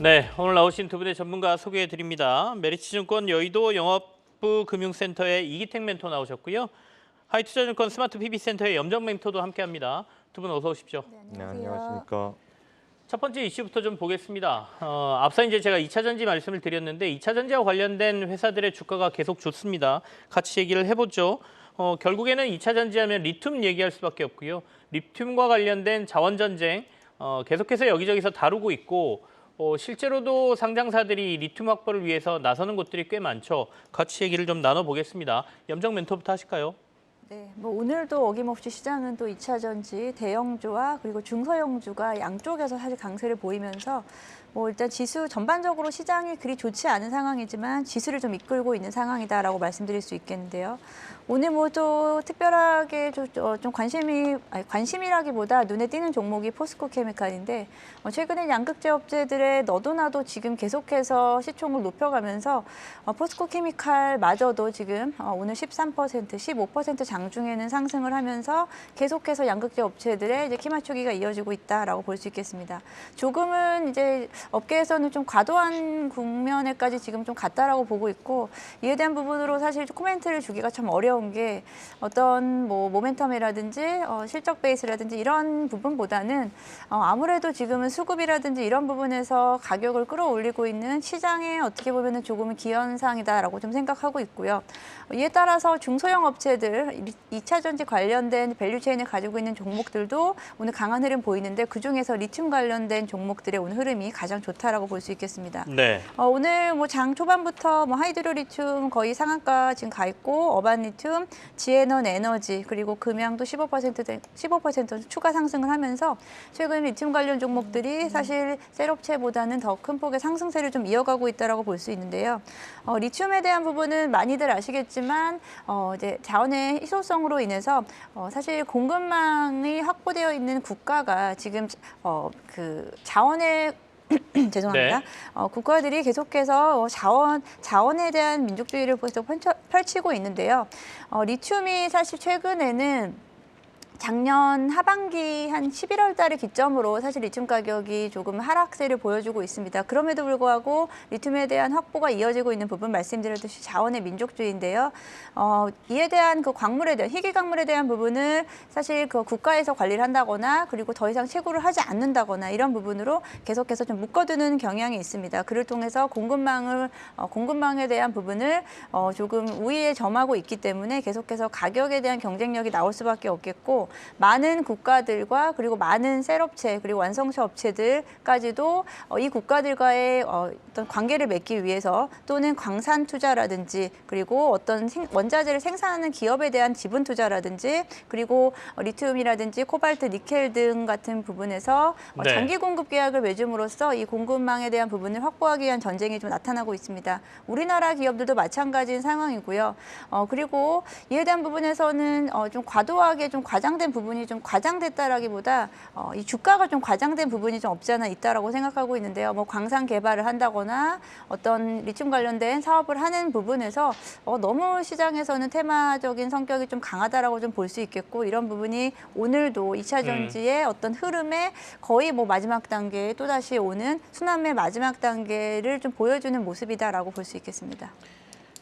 네, 오늘 나오신 두 분의 전문가 소개해 드립니다. 메리츠증권 여의도 영업부 금융센터의 이기택 멘토 나오셨고요. 하이투자증권 스마트 PB센터의 염정 멘토도 함께합니다. 두 분 어서 오십시오. 네, 안녕하십니까. 첫 번째 이슈부터 좀 보겠습니다. 앞서 이제 제가 2차 전지 말씀을 드렸는데 2차 전지와 관련된 회사들의 주가가 계속 좋습니다. 같이 얘기를 해보죠. 결국에는 2차 전지하면 리튬 얘기할 수밖에 없고요. 리튬과 관련된 자원 전쟁 계속해서 여기저기서 다루고 있고 실제로도 상장사들이 리튬 확보를 위해서 나서는 곳들이 꽤 많죠. 같이 얘기를 좀 나눠보겠습니다. 염정 멘토부터 하실까요? 네, 오늘도 어김없이 시장은 또 2차 전지, 대형주와 그리고 중소형주가 양쪽에서 사실 강세를 보이면서 일단 지수 전반적으로 시장이 그리 좋지 않은 상황이지만 지수를 좀 이끌고 있는 상황이다라고 말씀드릴 수 있겠는데요. 오늘 또 특별하게 좀 관심이라기보다 눈에 띄는 종목이 포스코 케미칼인데 최근에 양극재 업체들의 너도 나도 지금 계속해서 시총을 높여가면서 포스코 케미칼마저도 지금 오늘 13%, 15% 장중에는 상승을 하면서 계속해서 양극재 업체들의 이제 키 맞추기가 이어지고 있다라고 볼 수 있겠습니다. 조금은 이제 업계에서는 좀 과도한 국면에까지 지금 좀 갔다라고 보고 있고 이에 대한 부분으로 사실 코멘트를 주기가 참 어려운 게 어떤 모멘텀이라든지 실적 베이스라든지 이런 부분보다는 아무래도 지금은 수급이라든지 이런 부분에서 가격을 끌어올리고 있는 시장에 어떻게 보면은 조금은 기현상이다라고 좀 생각하고 있고요. 이에 따라서 중소형 업체들 2차 전지 관련된 밸류체인을 가지고 있는 종목들도 오늘 강한 흐름 보이는데 그중에서 리튬 관련된 종목들의 오늘 흐름이 가장 좋다라고 볼 수 있겠습니다. 네. 오늘 장 초반부터 하이드로 리튬 거의 상한가 지금 가 있고 어반 리튬, 지에넌 에너지 그리고 금양도 15% 추가 상승을 하면서 최근 리튬 관련 종목들이 사실 셀업체보다는 더 큰 폭의 상승세를 좀 이어가고 있다라고 볼 수 있는데요. 리튬에 대한 부분은 많이들 아시겠지만 이제 자원의 희소성으로 인해서 사실 공급망이 확보되어 있는 국가가 지금 그 자원의 죄송합니다. 네. 국가들이 계속해서 자원에 대한 민족주의를 계속 펼치고 있는데요. 리튬이 사실 최근에는 작년 하반기 한 11월 달을 기점으로 사실 리튬 가격이 조금 하락세를 보여주고 있습니다. 그럼에도 불구하고 리튬에 대한 확보가 이어지고 있는 부분 말씀드렸듯이 자원의 민족주의인데요. 이에 대한 그 광물에 대한 희귀 광물에 대한 부분을 사실 그 국가에서 관리를 한다거나 그리고 더 이상 채굴을 하지 않는다거나 이런 부분으로 계속해서 좀 묶어두는 경향이 있습니다. 그를 통해서 공급망에 대한 부분을 조금 우위에 점하고 있기 때문에 계속해서 가격에 대한 경쟁력이 나올 수밖에 없겠고 많은 국가들과 그리고 많은 셀업체 그리고 완성차 업체들까지도 이 국가들과의 어떤 관계를 맺기 위해서 또는 광산 투자라든지 그리고 어떤 원자재를 생산하는 기업에 대한 지분 투자라든지 그리고 리튬이라든지 코발트, 니켈 등 같은 부분에서 네. 장기 공급 계약을 맺음으로써 이 공급망에 대한 부분을 확보하기 위한 전쟁이 좀 나타나고 있습니다. 우리나라 기업들도 마찬가지인 상황이고요. 그리고 이에 대한 부분에서는 좀 과도하게 좀 과장된 부분이 좀 과장됐다라기보다 이 주가가 좀 과장된 부분이 좀 없지 않아 있다라고 생각하고 있는데요. 광산 개발을 한다거나 어떤 리튬 관련된 사업을 하는 부분에서 너무 시장에서는 테마적인 성격이 좀 강하다라고 좀 볼 수 있겠고 이런 부분이 오늘도 2차 전지의 어떤 흐름에 거의 마지막 단계에 또다시 오는 순환매 마지막 단계를 좀 보여주는 모습이다라고 볼 수 있겠습니다.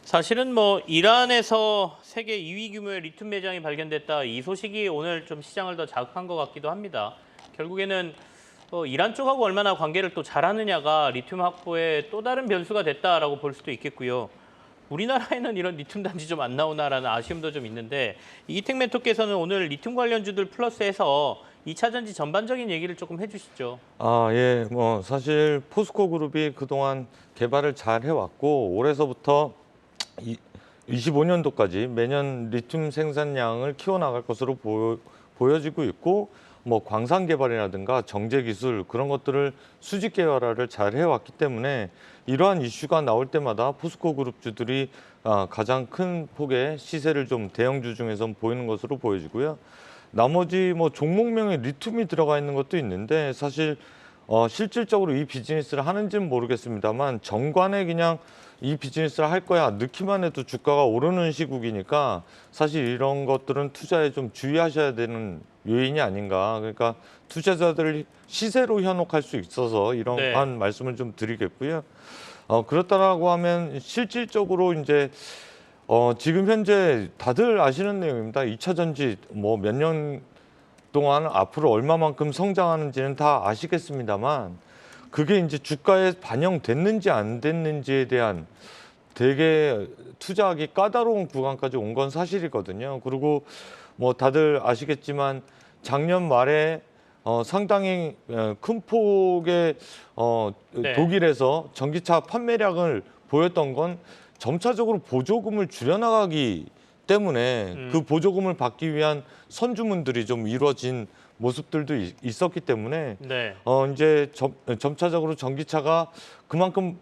사실은 이란에서 세계 2위 규모의 리튬 매장이 발견됐다. 이 소식이 오늘 좀 시장을 더 자극한 것 같기도 합니다. 결국에는 이란 쪽하고 얼마나 관계를 또 잘하느냐가 리튬 확보의 또 다른 변수가 됐다라고 볼 수도 있겠고요. 우리나라에는 이런 리튬 단지 좀 안 나오나라는 아쉬움도 좀 있는데 이기택 멘토께서는 오늘 리튬 관련주들 플러스해서 2차 전지 전반적인 얘기를 조금 해주시죠. 예, 사실 포스코 그룹이 그동안 개발을 잘 해왔고 올해서부터 25년도까지 매년 리튬 생산량을 키워나갈 것으로 보여지고 있고 광산 개발이라든가 정제 기술 그런 것들을 수직 개발화를 잘 해왔기 때문에 이러한 이슈가 나올 때마다 포스코 그룹주들이 가장 큰 폭의 시세를 좀 대형주 중에서 보이는 것으로 보여지고요. 나머지 종목명에 리튬이 들어가 있는 것도 있는데 사실 실질적으로 이 비즈니스를 하는지는 모르겠습니다만 정관에 그냥 이 비즈니스를 할 거야 넣기만 해도 주가가 오르는 시국이니까 사실 이런 것들은 투자에 좀 주의하셔야 되는 요인이 아닌가. 그러니까 투자자들 시세로 현혹할 수 있어서 이런 네. 말씀을 좀 드리겠고요. 그렇다라고 하면 실질적으로 이제 지금 현재 다들 아시는 내용입니다. 2차 전지 뭐 몇 년 동안 앞으로 얼마만큼 성장하는지는 다 아시겠습니다만 그게 이제 주가에 반영됐는지 안 됐는지에 대한 되게 투자하기 까다로운 구간까지 온 건 사실이거든요. 그리고 뭐 다들 아시겠지만 작년 말에 상당히 큰 폭의 네. 독일에서 전기차 판매량을 보였던 건 점차적으로 보조금을 줄여나가기 때문에 그 보조금을 받기 위한 선주문들이 좀 이루어진 모습들도 있었기 때문에 네. 이제 점차적으로 전기차가 그만큼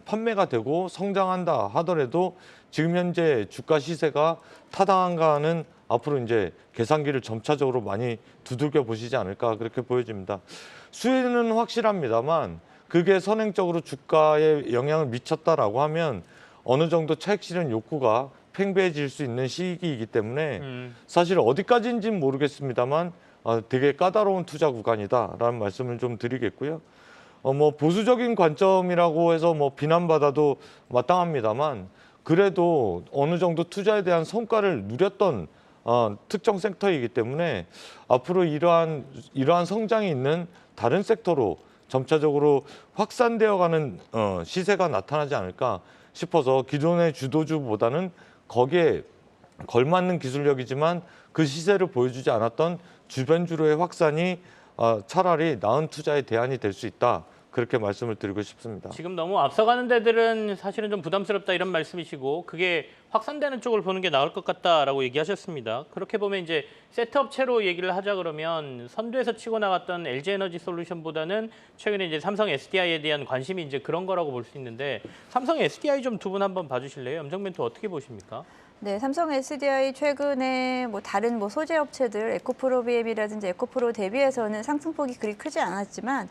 판매가 되고 성장한다 하더라도 지금 현재 주가 시세가 타당한가는 앞으로 이제 계산기를 점차적으로 많이 두들겨 보시지 않을까 그렇게 보여집니다. 수혜는 확실합니다만 그게 선행적으로 주가에 영향을 미쳤다라고 하면 어느 정도 차익 실현 욕구가 팽배해질 수 있는 시기이기 때문에 사실 어디까지인지는 모르겠습니다만 되게 까다로운 투자 구간이다라는 말씀을 좀 드리겠고요. 뭐 보수적인 관점이라고 해서 뭐 비난받아도 마땅합니다만 그래도 어느 정도 투자에 대한 성과를 누렸던 특정 섹터이기 때문에 앞으로 이러한 성장이 있는 다른 섹터로 점차적으로 확산되어가는 시세가 나타나지 않을까 싶어서 기존의 주도주보다는 거기에 걸맞는 기술력이지만 그 시세를 보여주지 않았던 주변주로의 확산이 차라리 나은 투자의 대안이 될 수 있다. 그렇게 말씀을 드리고 싶습니다. 지금 너무 앞서가는 데들은 사실은 좀 부담스럽다 이런 말씀이시고 그게 확산되는 쪽을 보는 게 나을 것 같다라고 얘기하셨습니다. 그렇게 보면 이제 세트업체로 얘기를 하자 그러면 선두에서 치고 나갔던 LG에너지 솔루션보다는 최근에 이제 삼성 SDI에 대한 관심이 이제 그런 거라고 볼 수 있는데 삼성 SDI 좀 두 분 한번 봐주실래요? 염정멘토 어떻게 보십니까? 네, 삼성 SDI 최근에 뭐 다른 뭐 소재 업체들 에코프로비엠이라든지 에코프로 대비해서는 상승폭이 그리 크지 않았지만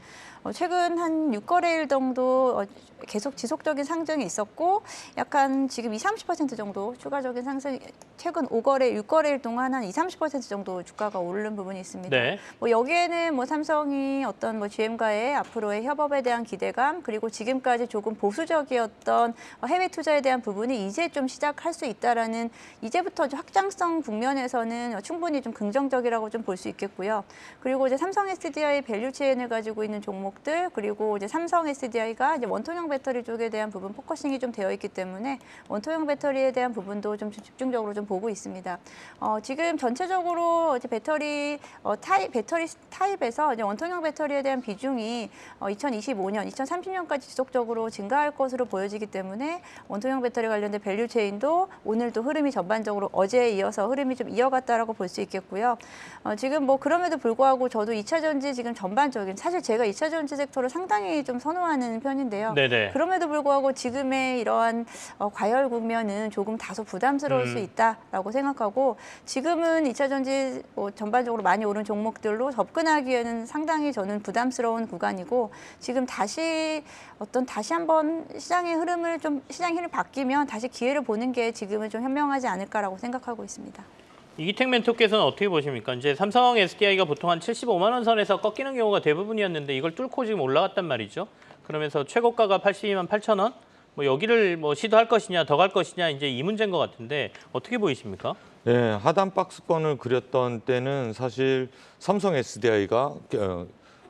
최근 한 6거래일 정도 계속 지속적인 상승이 있었고 약간 지금 20-30% 정도 추가적인 상승 최근 6거래일 동안 한 20-30% 정도 주가가 오르는 부분이 있습니다. 네. 뭐 여기에는 뭐 삼성이 어떤 뭐 GM과의 앞으로의 협업에 대한 기대감 그리고 지금까지 조금 보수적이었던 해외 투자에 대한 부분이 이제 좀 시작할 수 있다라는 이제부터 확장성 국면에서는 충분히 좀 긍정적이라고 좀 볼 수 있겠고요. 그리고 이제 삼성 SDI 밸류 체인을 가지고 있는 종목들 그리고 이제 삼성 SDI가 이제 원통형 배터리 쪽에 대한 부분 포커싱이 좀 되어 있기 때문에 원통형 배터리에 대한 부분도 좀 집중적으로 좀 보고 있습니다. 지금 전체적으로 이제 배터리 타입에서 이제 원통형 배터리에 대한 비중이 2025년, 2030년까지 지속적으로 증가할 것으로 보여지기 때문에 원통형 배터리 관련된 밸류 체인도 오늘도 흐름이 전반적으로 어제에 이어서 흐름이 좀 이어갔다라고 볼 수 있겠고요. 지금 뭐 그럼에도 불구하고 저도 2차 전지 지금 전반적인 사실 제가 2차 전지 섹터를 상당히 좀 선호하는 편인데요. 네네. 그럼에도 불구하고 지금의 이러한 과열 국면은 조금 다소 부담스러울 수 있다라고 생각하고 지금은 2차 전지 전반적으로 많이 오른 종목들로 접근하기에는 상당히 저는 부담스러운 구간이고 지금 다시 한번 시장의 흐름이 바뀌면 다시 기회를 보는 게 지금은 좀 현명하지 않을까라고 생각하고 있습니다. 이기택 멘토께서는 어떻게 보십니까? 이제 삼성 SDI가 보통 한 75만 원 선에서 꺾이는 경우가 대부분이었는데 이걸 뚫고 지금 올라갔단 말이죠. 그러면서 최고가가 82만 8천 원. 뭐 여기를 뭐 시도할 것이냐 더 갈 것이냐 이제 이 문제인 것 같은데 어떻게 보이십니까? 네, 하단 박스권을 그렸던 때는 사실 삼성 SDI가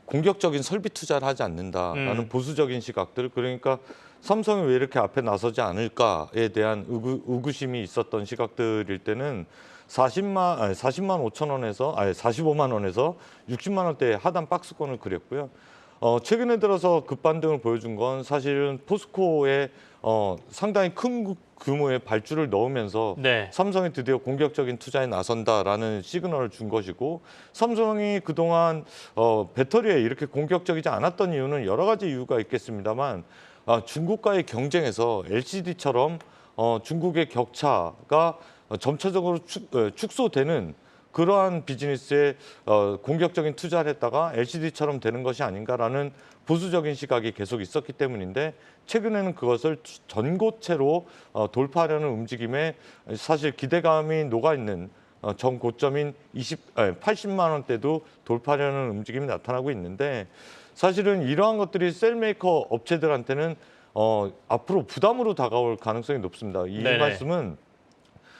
공격적인 설비 투자를 하지 않는다라는 보수적인 시각들 그러니까 삼성이 왜 이렇게 앞에 나서지 않을까에 대한 의구심이 있었던 시각들일 때는 40만 5천 원에서 45만 원에서 60만 원대 하단 박스권을 그렸고요. 최근에 들어서 급반등을 보여준 건 사실은 포스코의 상당히 큰 규모의 발주를 넣으면서 네. 삼성이 드디어 공격적인 투자에 나선다라는 시그널을 준 것이고 삼성이 그동안 배터리에 이렇게 공격적이지 않았던 이유는 여러 가지 이유가 있겠습니다만 중국과의 경쟁에서 LCD처럼 중국의 격차가 점차적으로 축소되는 그러한 비즈니스에 공격적인 투자를 했다가 LCD처럼 되는 것이 아닌가라는 보수적인 시각이 계속 있었기 때문인데 최근에는 그것을 전고체로 돌파하려는 움직임에 사실 기대감이 녹아있는 전 고점인 80만 원대도 돌파하려는 움직임이 나타나고 있는데 사실은 이러한 것들이 셀메이커 업체들한테는 앞으로 부담으로 다가올 가능성이 높습니다. 이 네네. 말씀은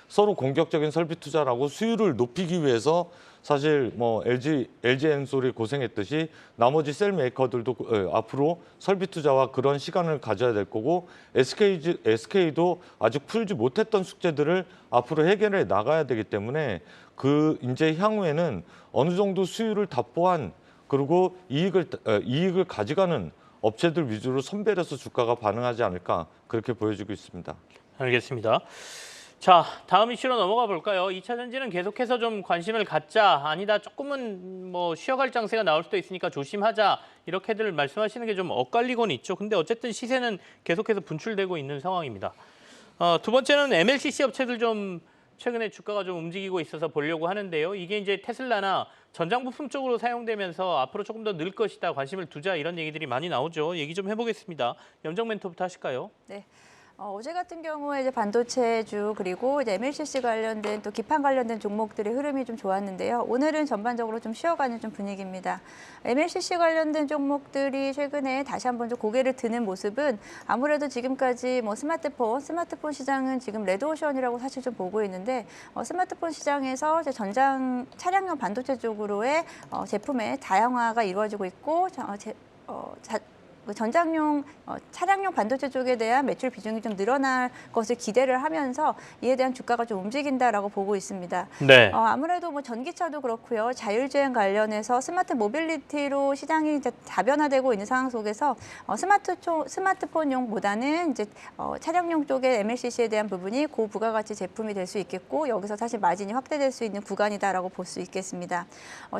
서로 공격적인 설비 투자라고 수율을 높이기 위해서 사실 뭐 LG 엔솔이 고생했듯이 나머지 셀 메이커들도 앞으로 설비 투자와 그런 시간을 가져야 될 거고 SK도 아직 풀지 못했던 숙제들을 앞으로 해결해 나가야 되기 때문에 그 이제 향후에는 어느 정도 수율을 답보한 그리고 이익을 가져가는 업체들 위주로 선별해서 주가가 반응하지 않을까 그렇게 보여지고 있습니다. 알겠습니다. 자, 다음 이슈로 넘어가 볼까요? 2차 전지는 계속해서 좀 관심을 갖자. 아니다, 조금은 뭐 쉬어갈 장세가 나올 수도 있으니까 조심하자. 이렇게들 말씀하시는 게 좀 엇갈리고는 있죠. 근데 어쨌든 시세는 계속해서 분출되고 있는 상황입니다. 두 번째는 MLCC 업체들 좀 최근에 주가가 좀 움직이고 있어서 보려고 하는데요. 이게 이제 테슬라나 전장 부품 쪽으로 사용되면서 앞으로 조금 더 늘 것이다. 관심을 두자 이런 얘기들이 많이 나오죠. 얘기 좀 해보겠습니다. 염정 멘토부터 하실까요? 네. 어제 같은 경우에 이제 반도체주 그리고 이제 MLCC 관련된 또 기판 관련된 종목들의 흐름이 좀 좋았는데요. 오늘은 전반적으로 좀 쉬어가는 좀 분위기입니다. MLCC 관련된 종목들이 최근에 다시 한번 좀 고개를 드는 모습은 아무래도 지금까지 뭐 스마트폰 시장은 지금 레드오션이라고 사실 좀 보고 있는데 스마트폰 시장에서 이제 전장 차량용 반도체 쪽으로의 제품의 다양화가 이루어지고 있고 전장용 차량용 반도체 쪽에 대한 매출 비중이 좀 늘어날 것을 기대를 하면서 이에 대한 주가가 좀 움직인다라고 보고 있습니다. 네. 아무래도 뭐 전기차도 그렇고요. 자율주행 관련해서 스마트 모빌리티로 시장이 이제 다변화되고 있는 상황 속에서 스마트폰용보다는 이제 차량용 쪽의 MLCC에 대한 부분이 고부가가치 제품이 될 수 있겠고 여기서 사실 마진이 확대될 수 있는 구간이다라고 볼 수 있겠습니다.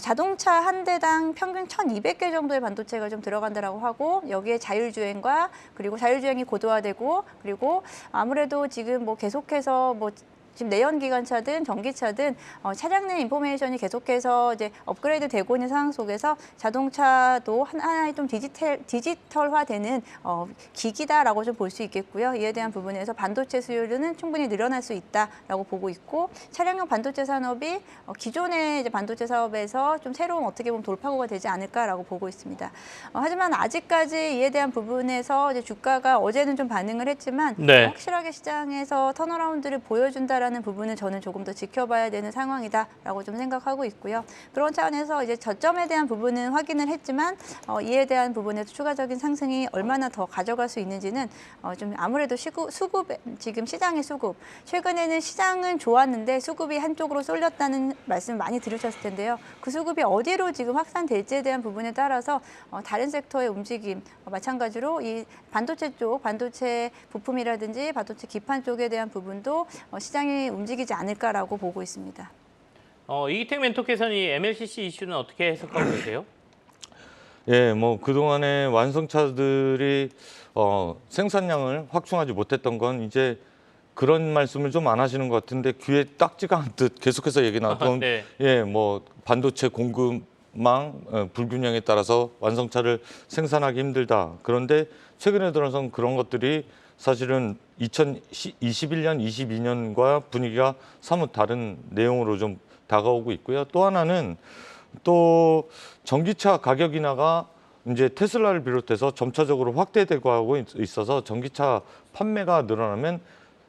자동차 한 대당 평균 1,200개 정도의 반도체가 좀 들어간다라고 하고 여기에 자율주행과 그리고 자율주행이 고도화되고 그리고 아무래도 지금 뭐 계속해서 뭐 지금 내연기관차든 전기차든 차량 내 인포메이션이 계속해서 이제 업그레이드 되고 있는 상황 속에서 자동차도 하나의 좀 디지털화되는 기기다라고 좀 볼 수 있겠고요. 이에 대한 부분에서 반도체 수요는 충분히 늘어날 수 있다라고 보고 있고 차량용 반도체 산업이 기존의 이제 반도체 사업에서 좀 새로운 어떻게 보면 돌파구가 되지 않을까라고 보고 있습니다. 하지만 아직까지 이에 대한 부분에서 이제 주가가 어제는 좀 반응을 했지만 네. 확실하게 시장에서 턴어라운드를 보여준다. 라는 부분은 저는 조금 더 지켜봐야 되는 상황이다라고 좀 생각하고 있고요. 그런 차원에서 이제 저점에 대한 부분은 확인을 했지만 이에 대한 부분에서 추가적인 상승이 얼마나 더 가져갈 수 있는지는 좀 아무래도 지금 시장의 수급 최근에는 시장은 좋았는데 수급이 한쪽으로 쏠렸다는 말씀 많이 들으셨을 텐데요. 그 수급이 어디로 지금 확산될지에 대한 부분에 따라서 다른 섹터의 움직임 마찬가지로 이 반도체 쪽 반도체 부품이라든지 반도체 기판 쪽에 대한 부분도 시장이 움직이지 않을까라고 보고 있습니다. 이기택 멘토께서는 이 MLCC 이슈는 어떻게 해석하고 계세요? 예, 뭐 그동안에 완성차들이 생산량을 확충하지 못했던 건 이제 그런 말씀을 좀 안 하시는 것 같은데 귀에 딱지가 않듯 계속해서 얘기 나왔던 네. 예, 뭐 반도체 공급망 불균형에 따라서 완성차를 생산하기 힘들다. 그런데 최근에 들어서는 그런 것들이 사실은 2021년, 22년과 분위기가 사뭇 다른 내용으로 좀 다가오고 있고요. 또 하나는 또 전기차 가격 인하가 이제 테슬라를 비롯해서 점차적으로 확대되고 하고 있어서 전기차 판매가 늘어나면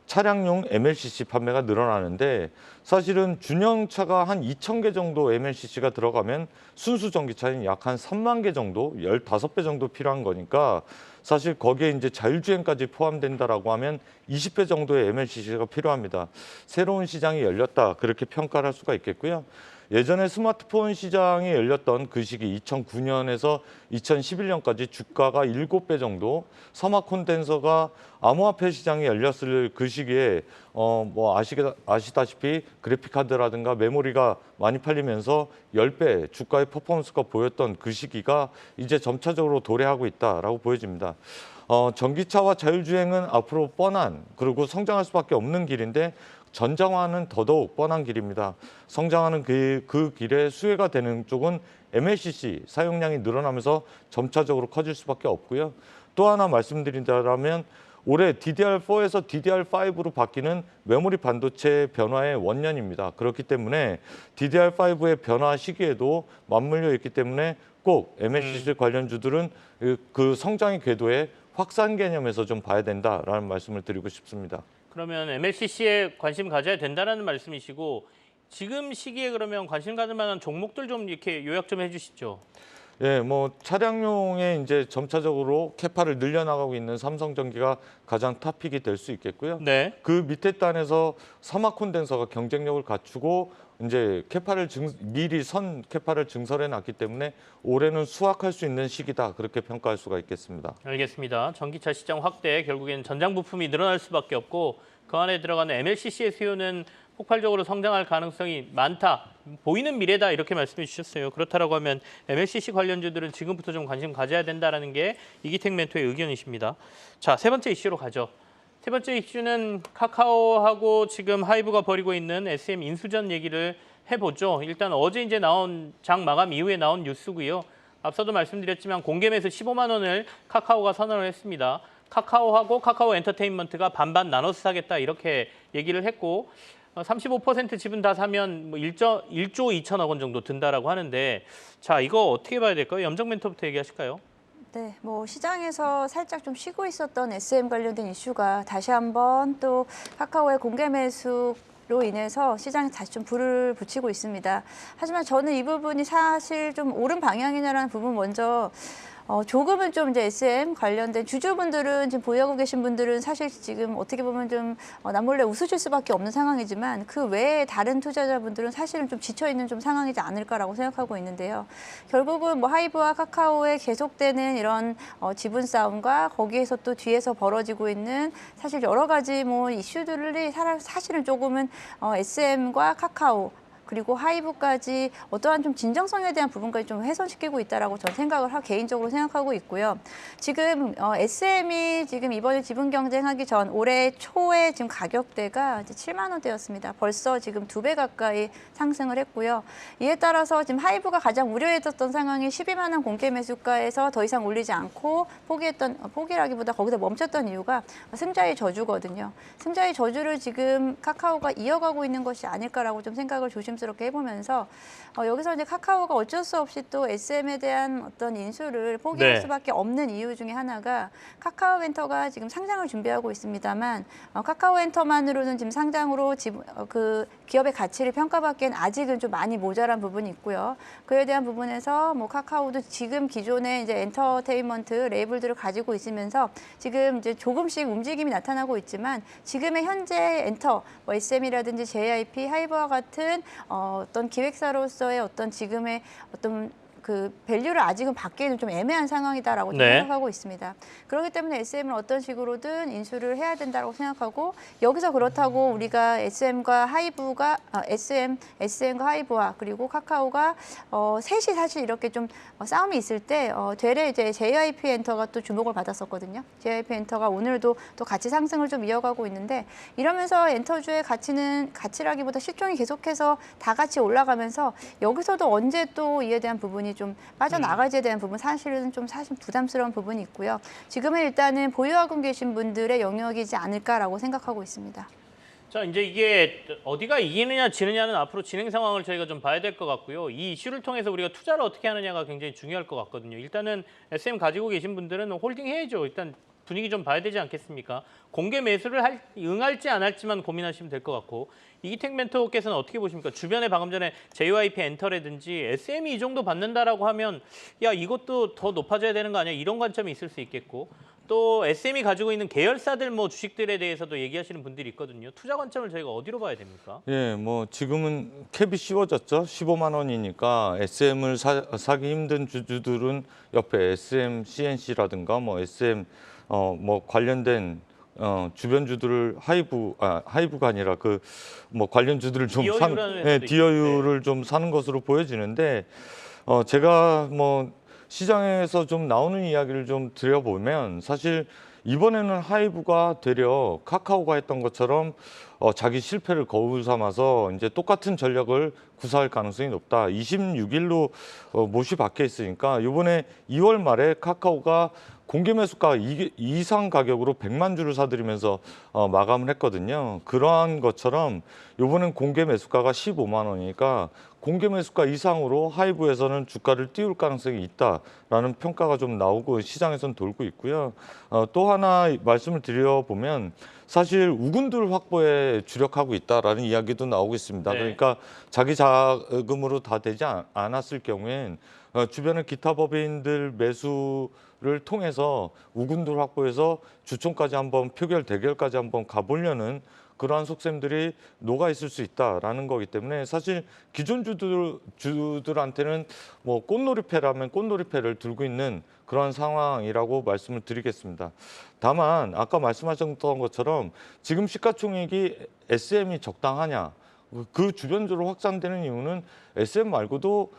차량용 MLCC 판매가 늘어나는데 사실은 준형차가 한 2,000개 정도 MLCC가 들어가면 순수 전기차는 약 한 3만 개 정도, 15배 정도 필요한 거니까 사실 거기에 이제 자율주행까지 포함된다라고 하면 20배 정도의 MLCC가 필요합니다. 새로운 시장이 열렸다 그렇게 평가를 할 수가 있겠고요. 예전에 스마트폰 시장이 열렸던 그 시기 2009년에서 2011년까지 주가가 7배 정도, 서마 콘덴서가 암호화폐 시장이 열렸을 그 시기에 뭐 아시다시피 그래픽 카드라든가 메모리가 많이 팔리면서 10배 주가의 퍼포먼스가 보였던 그 시기가 이제 점차적으로 도래하고 있다라고 보여집니다. 전기차와 자율주행은 앞으로 뻔한 그리고 성장할 수밖에 없는 길인데 전장화는 더더욱 뻔한 길입니다. 성장하는 그 길에 수혜가 되는 쪽은 MLCC 사용량이 늘어나면서 점차적으로 커질 수밖에 없고요. 또 하나 말씀드린다면 올해 DDR4에서 DDR5로 바뀌는 메모리 반도체 변화의 원년입니다. 그렇기 때문에 DDR5의 변화 시기에도 맞물려 있기 때문에 꼭 MLCC 관련주들은 그 성장의 궤도에 확산 개념에서 좀 봐야 된다라는 말씀을 드리고 싶습니다. 그러면 MLCC에 관심 가져야 된다라는 말씀이시고 지금 시기에 그러면 관심 가질 만한 종목들 좀 이렇게 요약 좀 해주시죠. 예, 뭐 차량용에 이제 점차적으로 캐파를 늘려나가고 있는 삼성전기가 가장 탑픽이 될 수 있겠고요. 네. 그 밑에 단에서 사막 콘덴서가 경쟁력을 갖추고 이제 미리 선 캐파를 증설해 놨기 때문에 올해는 수확할 수 있는 시기다 그렇게 평가할 수가 있겠습니다. 알겠습니다. 전기차 시장 확대 결국에는 전장 부품이 늘어날 수밖에 없고 그 안에 들어가는 MLCC의 수요는 폭발적으로 성장할 가능성이 많다. 보이는 미래다 이렇게 말씀해 주셨어요. 그렇다라고 하면 MLCC 관련주들은 지금부터 좀 관심 가져야 된다라는 게 이기택 멘토의 의견이십니다. 자, 세 번째 이슈로 가죠. 세 번째 이슈는 카카오하고 지금 하이브가 벌이고 있는 SM 인수전 얘기를 해보죠. 일단 어제 이제 나온 장 마감 이후에 나온 뉴스고요. 앞서도 말씀드렸지만 공개 매수 15만 원을 카카오가 선언을 했습니다. 카카오하고 카카오 엔터테인먼트가 반반 나눠서 사겠다 이렇게 얘기를 했고 35% 지분 다 사면 뭐 1조 2천억 원 정도 든다라고 하는데 자 이거 어떻게 봐야 될까요? 염정 멘토부터 얘기하실까요? 네, 뭐 시장에서 살짝 좀 쉬고 있었던 SM 관련된 이슈가 다시 한번 또 카카오의 공개 매수로 인해서 시장에 다시 좀 불을 붙이고 있습니다. 하지만 저는 이 부분이 사실 좀 옳은 방향이냐라는 부분 먼저 조금은 좀 이제 SM 관련된 주주분들은 지금 보유하고 계신 분들은 사실 지금 어떻게 보면 좀 남몰래 웃으실 수밖에 없는 상황이지만 그 외에 다른 투자자분들은 사실은 좀 지쳐 있는 좀 상황이지 않을까라고 생각하고 있는데요. 결국은 뭐 하이브와 카카오의 계속되는 이런 지분 싸움과 거기에서 또 뒤에서 벌어지고 있는 사실 여러 가지 뭐 이슈들이 사실은 조금은 SM과 카카오 그리고 하이브까지 어떠한 좀 진정성에 대한 부분까지 좀 훼손시키고 있다라고 저는 개인적으로 생각하고 있고요. 지금 SM이 지금 이번에 지분 경쟁하기 전 올해 초에 지금 가격대가 이제 7만 원대였습니다. 벌써 지금 2배 가까이 상승을 했고요. 이에 따라서 지금 하이브가 가장 우려했었던 상황이 12만 원 공개 매수가에서 더 이상 올리지 않고 포기라기보다 거기서 멈췄던 이유가 승자의 저주거든요. 승자의 저주를 지금 카카오가 이어가고 있는 것이 아닐까라고 좀 생각을 조심스럽게 해보면서 여기서 이제 카카오가 어쩔 수 없이 또 SM에 대한 어떤 인수를 포기할 네. 수밖에 없는 이유 중에 하나가 카카오엔터가 지금 상장을 준비하고 있습니다만 카카오엔터만으로는 지금 상장으로 그 기업의 가치를 평가받기엔 아직은 좀 많이 모자란 부분이 있고요. 그에 대한 부분에서 뭐 카카오도 지금 기존의 이제 엔터테인먼트 레이블들을 가지고 있으면서 지금 이제 조금씩 움직임이 나타나고 있지만 지금의 현재 엔터, 뭐 SM이라든지 JYP, 하이버와 같은 어떤 기획사로서의 어떤 지금의 어떤 그 밸류를 아직은 받기에는 좀 애매한 상황이다라고 좀 네. 생각하고 있습니다. 그렇기 때문에 SM을 어떤 식으로든 인수를 해야 된다고 생각하고 여기서 그렇다고 우리가 SM과 하이브와 그리고 카카오가 셋이 사실 이렇게 좀 싸움이 있을 때 되레 이제 JYP 엔터가 또 주목을 받았었거든요. JYP 엔터가 오늘도 또 같이 상승을 좀 이어가고 있는데 이러면서 엔터주의 가치라기보다 실종이 계속해서 다 같이 올라가면서 여기서도 언제 또 이에 대한 부분이 좀 빠져나갈지에 대한 부분 사실 부담스러운 부분이 있고요. 지금은 일단은 보유하고 계신 분들의 영역이지 않을까라고 생각하고 있습니다. 자, 이제 이게 어디가 이기느냐 지느냐는 앞으로 진행 상황을 저희가 좀 봐야 될 것 같고요. 이 이슈를 통해서 우리가 투자를 어떻게 하느냐가 굉장히 중요할 것 같거든요. 일단은 SM 가지고 계신 분들은 홀딩 해야죠. 일단 분위기 좀 봐야 되지 않겠습니까? 공개 매수를 응할지 안 할지만 고민하시면 될 것 같고 이기택 멘토께서는 어떻게 보십니까? 주변에 방금 전에 JYP 엔터라든지 SM이 이 정도 받는다라고 하면 야 이것도 더 높아져야 되는 거 아니야? 이런 관점이 있을 수 있겠고 또 SM이 가지고 있는 계열사들 뭐 주식들에 대해서도 얘기하시는 분들이 있거든요. 투자 관점을 저희가 어디로 봐야 됩니까? 예, 뭐 지금은 캡이 씌워졌죠. 15만 원이니까 SM을 사기 힘든 주주들은 옆에 SM, CNC라든가 뭐 SM 뭐 관련된 주변주들을 하이브가 아니라 그 뭐 관련주들을 좀 디어유를 좀 사는 것으로 보여지는데 제가 뭐 시장에서 좀 나오는 이야기를 좀 드려보면 사실 이번에는 하이브가 되려 카카오가 했던 것처럼 자기 실패를 거울 삼아서 이제 똑같은 전략을 구사할 가능성이 높다. 26일로 못이 박혀 있으니까 이번에 2월 말에 카카오가 공개 매수가 이상 가격으로 100만 주를 사들이면서 마감을 했거든요. 그러한 것처럼 이번엔 공개 매수가가 15만 원이니까 공개 매수가 이상으로 하이브에서는 주가를 띄울 가능성이 있다라는 평가가 좀 나오고 시장에서는 돌고 있고요. 또 하나 말씀을 드려보면 사실 우군들 확보에 주력하고 있다라는 이야기도 나오고 있습니다. 네. 그러니까 자기 자금으로 다 되지 않았을 경우엔 주변의 기타 법인들 매수를 통해서 우군들 확보해서 주총까지 한번 표결 대결까지 한번 가보려는 그러한 속셈들이 녹아 있을 수 있다라는 거기 때문에 사실 기존 주들한테는 뭐 꽃놀이패라면 꽃놀이패를 들고 있는 그런 상황이라고 말씀을 드리겠습니다. 다만 아까 말씀하셨던 것처럼 지금 시가총액이 SM이 적당하냐? 그 주변적으로 확산되는 이유는 SM 말고도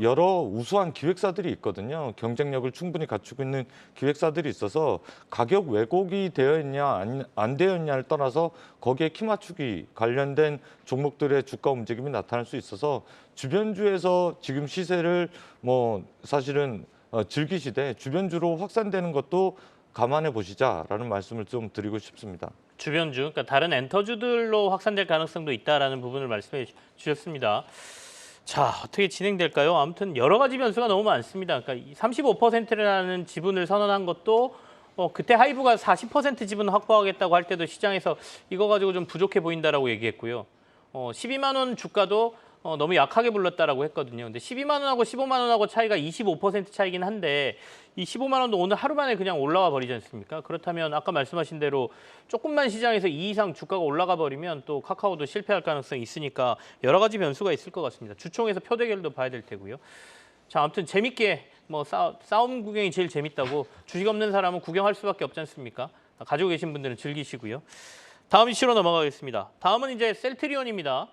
여러 우수한 기획사들이 있거든요. 경쟁력을 충분히 갖추고 있는 기획사들이 있어서 가격 왜곡이 되어 있냐 안 되어 있냐를 떠나서 거기에 키 맞추기 관련된 종목들의 주가 움직임이 나타날 수 있어서 주변주에서 지금 시세를 뭐 사실은 즐기시되 주변주로 확산되는 것도 감안해 보시자라는 말씀을 좀 드리고 싶습니다. 주변주, 그러니까 다른 엔터주들로 확산될 가능성도 있다라는 부분을 말씀해 주셨습니다. 자, 어떻게 진행될까요? 아무튼 여러 가지 변수가 너무 많습니다. 그러니까 35%라는 지분을 선언한 것도 그때 하이브가 40% 지분 확보하겠다고 할 때도 시장에서 이거 가지고 좀 부족해 보인다라고 얘기했고요. 12만 원 주가도 너무 약하게 불렀다라고 했거든요. 근데 12만 원하고 15만 원하고 차이가 25% 차이긴 한데 이 15만 원도 오늘 하루 만에 그냥 올라와 버리지 않습니까? 그렇다면 아까 말씀하신 대로 조금만 시장에서 2 이상 주가가 올라가 버리면 또 카카오도 실패할 가능성이 있으니까 여러 가지 변수가 있을 것 같습니다. 주총에서 표 대결도 봐야 될 테고요. 자, 아무튼 재밌게 뭐 싸움 구경이 제일 재밌다고 주식 없는 사람은 구경할 수밖에 없지 않습니까? 가지고 계신 분들은 즐기시고요. 다음 이슈로 넘어가겠습니다. 다음은 이제 셀트리온입니다.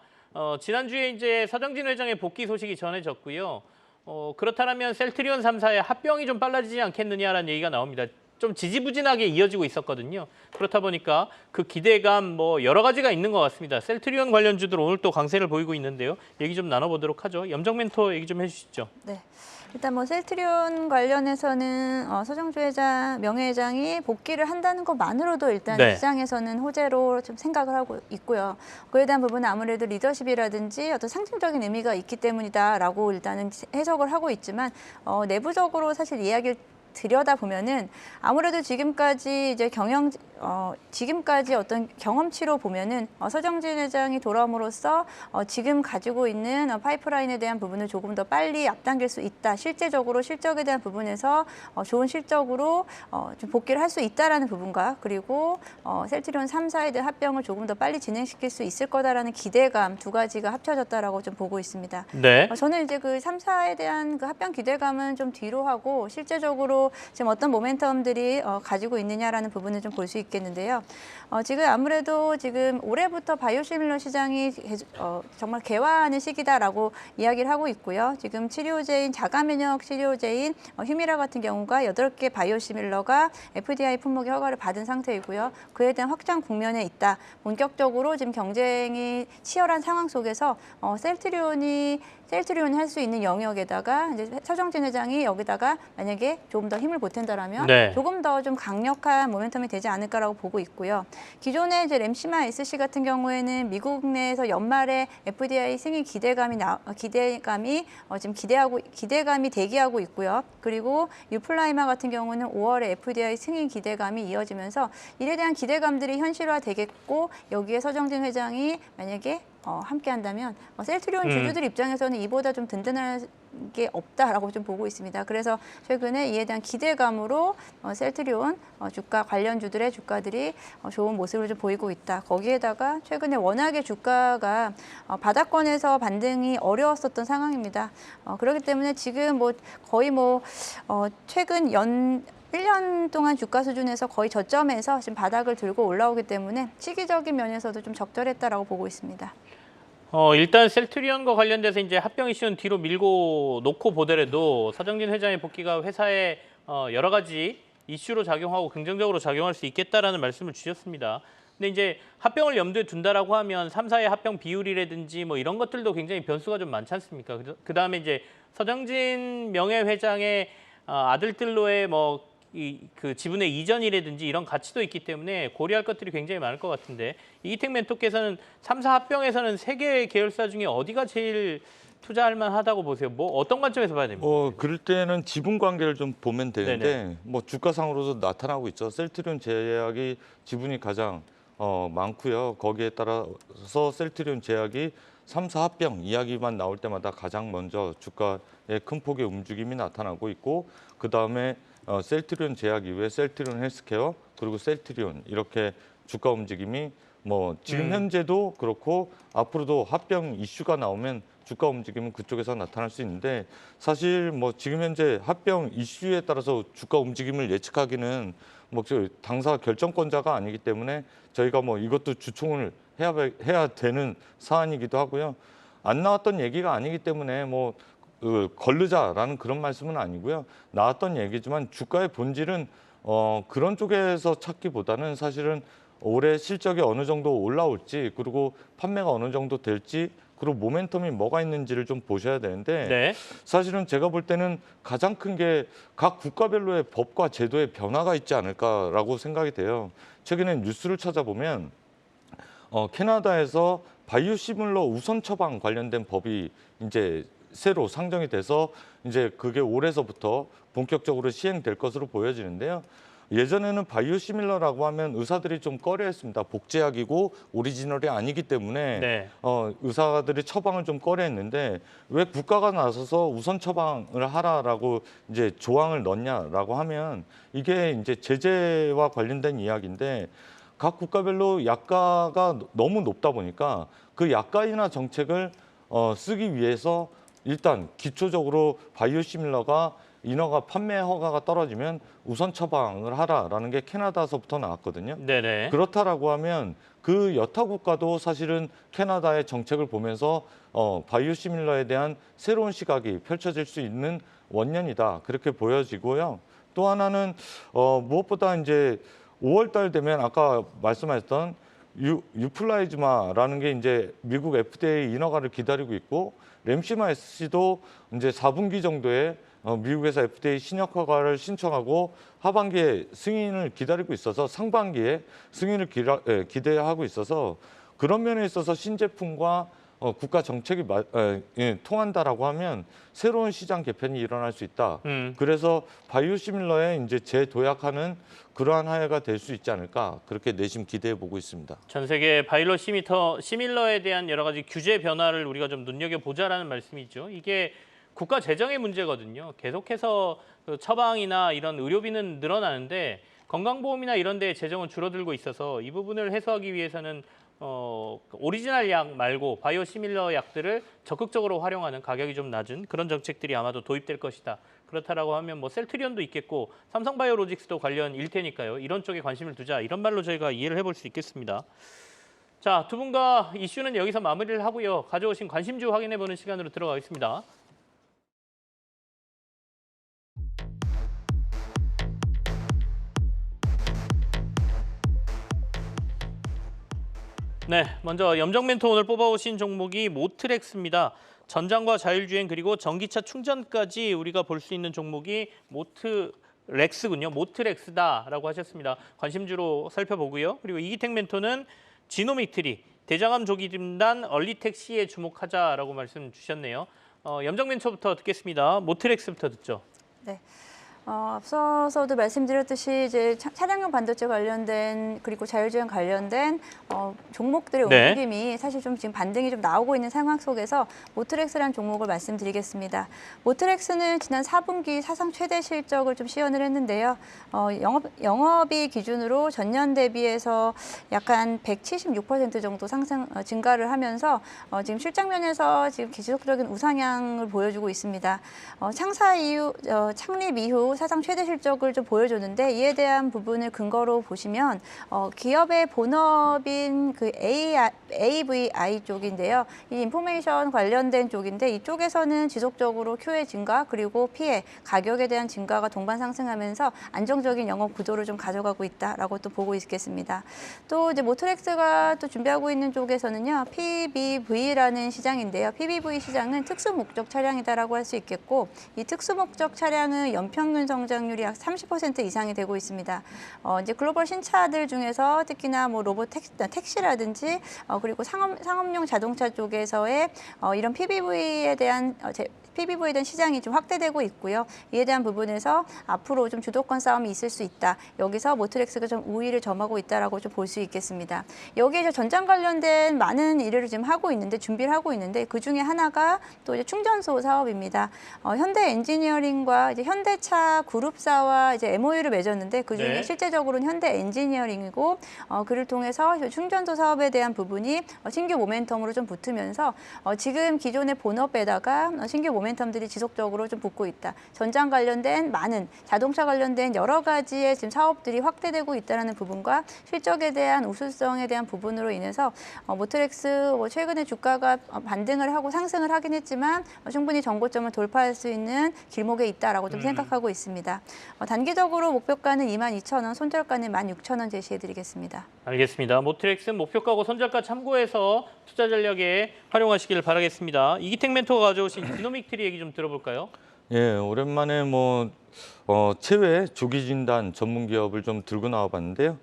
지난주에 이제 서정진 회장의 복귀 소식이 전해졌고요. 그렇다면 셀트리온 3사의 합병이 좀 빨라지지 않겠느냐라는 얘기가 나옵니다. 좀 지지부진하게 이어지고 있었거든요. 그렇다 보니까 그 기대감 뭐 여러 가지가 있는 것 같습니다. 셀트리온 관련주들 오늘 또 강세를 보이고 있는데요. 얘기 좀 나눠보도록 하죠. 염정 멘토 얘기 좀 해주시죠. 네. 일단 뭐 셀트리온 관련해서는 서정주 회장, 명예회장이 복귀를 한다는 것만으로도 일단 네. 시장에서는 호재로 좀 생각을 하고 있고요. 그에 대한 부분은 아무래도 리더십이라든지 어떤 상징적인 의미가 있기 때문이다라고 일단은 해석을 하고 있지만 내부적으로 사실 이야기를 들여다보면은 아무래도 지금까지 이제 지금까지 어떤 경험치로 보면은 서정진 회장이 돌아옴으로써 지금 가지고 있는 파이프라인에 대한 부분을 조금 더 빨리 앞당길 수 있다. 실제적으로 실적에 대한 부분에서 좋은 실적으로 좀 복귀를 할 수 있다라는 부분과 그리고 셀트리온 3사에 대한 합병을 조금 더 빨리 진행시킬 수 있을 거다라는 기대감 두 가지가 합쳐졌다라고 좀 보고 있습니다. 네. 저는 이제 그 3사에 대한 그 합병 기대감은 좀 뒤로 하고 실제적으로 지금 어떤 모멘텀들이 가지고 있느냐라는 부분을 좀 볼 수 있겠는데요. 지금 아무래도 지금 올해부터 바이오시밀러 시장이 정말 개화하는 시기다라고 이야기를 하고 있고요. 지금 치료제인 자가면역 치료제인 휴미라 같은 경우가 8개 바이오시밀러가 FDI 품목의 허가를 받은 상태이고요. 그에 대한 확장 국면에 있다. 본격적으로 지금 경쟁이 치열한 상황 속에서 셀트리온이 할 수 있는 영역에다가 이제 서정진 회장이 여기다가 만약에 조금 더 힘을 보탠다라면 네. 조금 더 좀 강력한 모멘텀이 되지 않을까라고 보고 있고요. 기존의 이제 램시마 SC 같은 경우에는 미국 내에서 연말에 FDI 승인 기대감이 지금 기대감이 대기하고 있고요. 그리고 유플라이마 같은 경우는 5월에 FDI 승인 기대감이 이어지면서 이에 대한 기대감들이 현실화되겠고 여기에 서정진 회장이 만약에 함께 한다면 셀트리온 주주들 입장에서는 이보다 좀 든든할 게 없다라고 좀 보고 있습니다. 그래서 최근에 이에 대한 기대감으로 셀트리온 주가 관련주들의 주가들이 좋은 모습을 좀 보이고 있다. 거기에다가 최근에 워낙에 주가가 바닥권에서 반등이 어려웠었던 상황입니다. 그렇기 때문에 지금 뭐 거의 최근 1년 동안 주가 수준에서 거의 저점에서 지금 바닥을 들고 올라오기 때문에 시기적인 면에서도 좀 적절했다라고 보고 있습니다. 일단 셀트리온과 관련돼서 이제 합병 이슈는 뒤로 밀고 놓고 보더라도 서정진 회장의 복귀가 회사에 여러 가지 이슈로 작용하고 긍정적으로 작용할 수 있겠다라는 말씀을 주셨습니다. 근데 이제 합병을 염두에 둔다라고 하면 3사의 합병 비율이라든지 뭐 이런 것들도 굉장히 변수가 좀 많지 않습니까? 그다음에 이제 서정진 명예회장의 아들들로의 뭐 그 지분의 이전이라든지 이런 가치도 있기 때문에 고려할 것들이 굉장히 많을 것 같은데 이기택 멘토께서는 3사 합병에서는 세 개 계열사 중에 어디가 제일 투자할 만하다고 보세요? 뭐 어떤 관점에서 봐야 됩니까? 그럴 때는 지분 관계를 좀 보면 되는데 네네. 뭐 주가상으로도 나타나고 있죠. 셀트리온 제약이 지분이 가장 많고요. 거기에 따라서 셀트리온 제약이 3사 합병 이야기만 나올 때마다 가장 먼저 주가의 큰 폭의 움직임이 나타나고 있고 그다음에 셀트리온 제약 이후에 셀트리온 헬스케어 그리고 셀트리온 이렇게 주가 움직임이 뭐 지금 현재도 그렇고 앞으로도 합병 이슈가 나오면 주가 움직임은 그쪽에서 나타날 수 있는데 사실 뭐 지금 현재 합병 이슈에 따라서 주가 움직임을 예측하기는 뭐 당사 결정권자가 아니기 때문에 저희가 뭐 이것도 주총을 해야 되는 사안이기도 하고요. 안 나왔던 얘기가 아니기 때문에 뭐 걸르자라는 그런 말씀은 아니고요. 나왔던 얘기지만 주가의 본질은 그런 쪽에서 찾기보다는 사실은 올해 실적이 어느 정도 올라올지 그리고 판매가 어느 정도 될지 그리고 모멘텀이 뭐가 있는지를 좀 보셔야 되는데 네. 사실은 제가 볼 때는 가장 큰 게 각 국가별로의 법과 제도의 변화가 있지 않을까라고 생각이 돼요. 최근에 뉴스를 찾아보면 캐나다에서 바이오 시뮬러 우선 처방 관련된 법이 이제 새로 상정이 돼서 이제 그게 올해서부터 본격적으로 시행될 것으로 보여지는데요. 예전에는 바이오 시밀러라고 하면 의사들이 좀 꺼려했습니다. 복제약이고 오리지널이 아니기 때문에 네. 의사들이 처방을 좀 꺼려했는데 왜 국가가 나서서 우선 처방을 하라라고 이제 조항을 넣냐라고 하면 이게 이제 제재와 관련된 이야기인데 각 국가별로 약가가 너무 높다 보니까 그 약가이나 정책을 쓰기 위해서 일단 기초적으로 바이오 시밀러가 인허가 판매 허가가 떨어지면 우선 처방을 하라라는 게 캐나다서부터 나왔거든요. 네네. 그렇다라고 하면 그 여타 국가도 사실은 캐나다의 정책을 보면서 바이오 시밀러에 대한 새로운 시각이 펼쳐질 수 있는 원년이다 그렇게 보여지고요. 또 하나는 무엇보다 이제 5월달 되면 아까 말씀하셨던 유플라이즈마라는 게 이제 미국 FDA 인허가를 기다리고 있고 램시마 SC도 이제 4분기 정도에 미국에서 FDA 신약 허가를 신청하고 하반기에 승인을 기다리고 있어서 상반기에 승인을 기대하고 있어서 그런 면에 있어서 신제품과 국가 정책이 통한다라고 하면 새로운 시장 개편이 일어날 수 있다. 그래서 바이오시밀러에 이제 재도약하는 그러한 한 해가 될 수 있지 않을까 그렇게 내심 기대해 보고 있습니다. 전 세계 바이오 시밀러에 대한 여러 가지 규제 변화를 우리가 좀 눈여겨보자라는 말씀이죠. 이게 국가 재정의 문제거든요. 계속해서 그 처방이나 이런 의료비는 늘어나는데 건강보험이나 이런 데의 재정은 줄어들고 있어서 이 부분을 해소하기 위해서는 오리지널 약 말고 바이오 시밀러 약들을 적극적으로 활용하는 가격이 좀 낮은 그런 정책들이 아마도 도입될 것이다. 그렇다라고 하면 뭐 셀트리온도 있겠고 삼성바이오로직스도 관련 일테니까요. 이런 쪽에 관심을 두자. 이런 말로 저희가 이해를 해볼 수 있겠습니다. 자, 두 분과 이슈는 여기서 마무리를 하고요. 가져오신 관심주 확인해보는 시간으로 들어가겠습니다. 네, 먼저 염정 멘토 오늘 뽑아오신 종목이 모트렉스입니다. 전장과 자율주행 그리고 전기차 충전까지 우리가 볼 수 있는 종목이 모트렉스군요. 모트렉스다라고 하셨습니다. 관심주로 살펴보고요. 그리고 이기택 멘토는 지노믹트리, 대장암 조기 진단 얼리텍 C에 주목하자라고 말씀 주셨네요. 염정 멘토부터 듣겠습니다. 모트렉스부터 듣죠. 네. 앞서서도 말씀드렸듯이 이제 차량용 반도체 관련된 그리고 자율주행 관련된 종목들의 네. 움직임이 사실 좀 지금 반등이 좀 나오고 있는 상황 속에서 모트렉스라는 종목을 말씀드리겠습니다. 모트렉스는 지난 4분기 사상 최대 실적을 좀 시연을 했는데요. 영업이 기준으로 전년 대비해서 약간 176% 정도 증가를 하면서 지금 실적면에서 지금 지속적인 우상향을 보여주고 있습니다. 창립 이후 사상 최대 실적을 좀 보여줬는데 이에 대한 부분을 근거로 보시면 기업의 본업인 그 AVI 쪽인데요. 이 인포메이션 관련된 쪽인데 이쪽에서는 지속적으로 QA 증가 그리고 피해 가격에 대한 증가가 동반 상승하면서 안정적인 영업 구도를 좀 가져가고 있다라고 또 보고 있겠습니다. 또 이제 모트렉스가 또 준비하고 있는 쪽에서는요. PBV라는 시장인데요. PBV 시장은 특수 목적 차량이다라고 할 수 있겠고 이 특수 목적 차량은 연평균 평균 성장률이 약 30% 이상이 되고 있습니다. 이제 글로벌 신차들 중에서 특히나 뭐 로봇 택시라든지 그리고 상업용 자동차 쪽에서의 이런 PBV에 대한 PBV에 대한 시장이 좀 확대되고 있고요. 이에 대한 부분에서 앞으로 좀 주도권 싸움이 있을 수 있다. 여기서 모트렉스가 좀 우위를 점하고 있다라고 좀 볼 수 있겠습니다. 여기에 이제 전장 관련된 많은 일을 지금 하고 있는데 준비를 하고 있는데 그 중에 하나가 또 이제 충전소 사업입니다. 현대 엔지니어링과 이제 현대차 그룹사와 이제 MOU를 맺었는데 그 중에 네. 실제적으로는 현대 엔지니어링이고 그를 통해서 충전소 사업에 대한 부분이 신규 모멘텀으로 좀 붙으면서 지금 기존의 본업에다가 신규 모멘텀들이 지속적으로 좀 붙고 있다. 전장 관련된 많은 자동차 관련된 여러 가지의 지금 사업들이 확대되고 있다는 부분과 실적에 대한 우수성에 대한 부분으로 인해서 모트렉스 최근에 주가가 반등을 하고 상승을 하긴 했지만 충분히 정고점을 돌파할 수 있는 길목에 있다라고 좀 생각하고 있습니다. 단기적으로 목표가는 22,000원, 손절가는 16,000원 제시해드리겠습니다. 알겠습니다. 모트렉스 목표가고 손절가 참고해서 투자 전략에 활용하시기를 바라겠습니다. 이기택 멘토가 가져오신 디노믹 트리 얘기 좀 들어볼까요? 예, 오랜만에 체외 조기 진단 전문 기업을 좀 들고 나와봤는데요.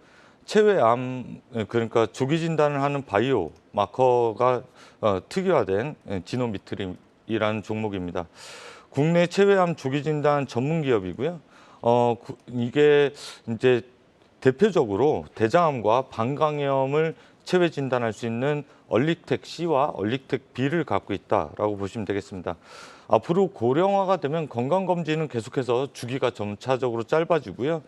체외암 그러니까 조기 진단을 하는 바이오 마커가 특유화된 지노미트리라는 종목입니다. 국내 체외암 조기 진단 전문 기업이고요. 이게 이제 대표적으로 대장암과 방광염을 체외 진단할 수 있는 얼릭텍 C와 얼릭텍 B를 갖고 있다라고 보시면 되겠습니다. 앞으로 고령화가 되면 건강검진은 계속해서 주기가 점차적으로 짧아지고요.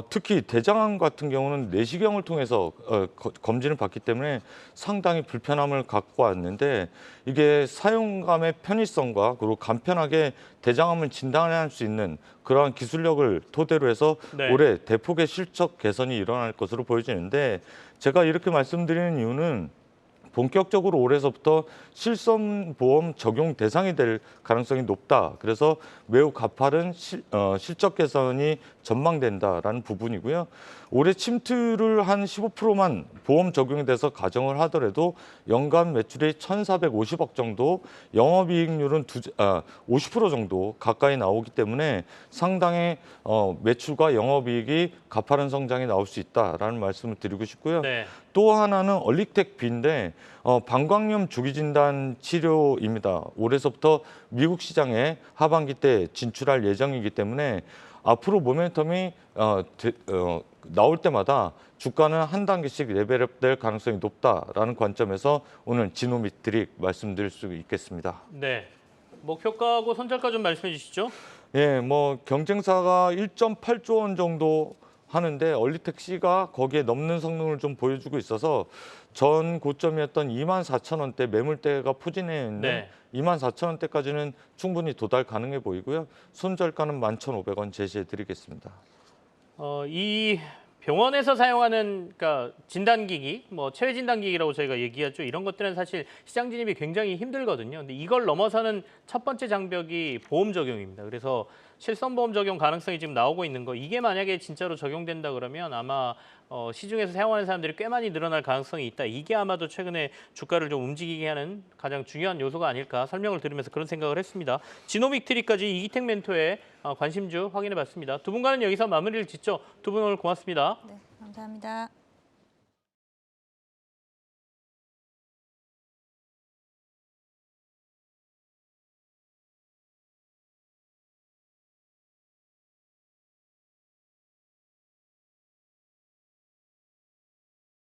특히 대장암 같은 경우는 내시경을 통해서 검진을 받기 때문에 상당히 불편함을 갖고 왔는데 이게 사용감의 편의성과 그리고 간편하게 대장암을 진단할 수 있는 그러한 기술력을 토대로 해서 네. 올해 대폭의 실적 개선이 일어날 것으로 보여지는데 제가 이렇게 말씀드리는 이유는 본격적으로 올해서부터 실손보험 적용 대상이 될 가능성이 높다. 그래서 매우 가파른 실적 개선이 전망된다라는 부분이고요. 올해 침투를 한 15%만 보험 적용이 돼서 가정을 하더라도 연간 매출이 1,450억 정도, 영업이익률은 50% 정도 가까이 나오기 때문에 상당히 매출과 영업이익이 가파른 성장이 나올 수 있다라는 말씀을 드리고 싶고요. 네. 또 하나는 얼릭텍 B인데 방광염 조기 진단 치료입니다. 올해서부터 미국 시장에 하반기 때 진출할 예정이기 때문에 앞으로 모멘텀이 나올 때마다 주가는 한 단계씩 레벨업될 가능성이 높다라는 관점에서 오늘 지노미트릭 말씀드릴 수 있겠습니다. 네. 목표가하고 손절가 좀 말씀해 주시죠. 예, 경쟁사가 1.8조 원 정도 하는데 얼리텍 C가 거기에 넘는 성능을 좀 보여주고 있어서 전 고점이었던 24,000원대 매물대가 포진해 있는 네. 24,000원대까지는 충분히 도달 가능해 보이고요. 손절가는 11,500원 제시해드리겠습니다. 이 병원에서 사용하는 그러니까 진단기기, 체외 진단기기라고 저희가 얘기하죠. 이런 것들은 사실 시장 진입이 굉장히 힘들거든요. 근데 이걸 넘어서는 첫 번째 장벽이 보험 적용입니다. 그래서 실손보험 적용 가능성이 지금 나오고 있는 거. 이게 만약에 진짜로 적용된다 그러면 아마 시중에서 사용하는 사람들이 꽤 많이 늘어날 가능성이 있다. 이게 아마도 최근에 주가를 좀 움직이게 하는 가장 중요한 요소가 아닐까 설명을 들으면서 그런 생각을 했습니다. 지노믹 트리까지 이기택 멘토의 관심주 확인해봤습니다. 두 분과는 여기서 마무리를 짓죠. 두 분 오늘 고맙습니다. 네, 감사합니다.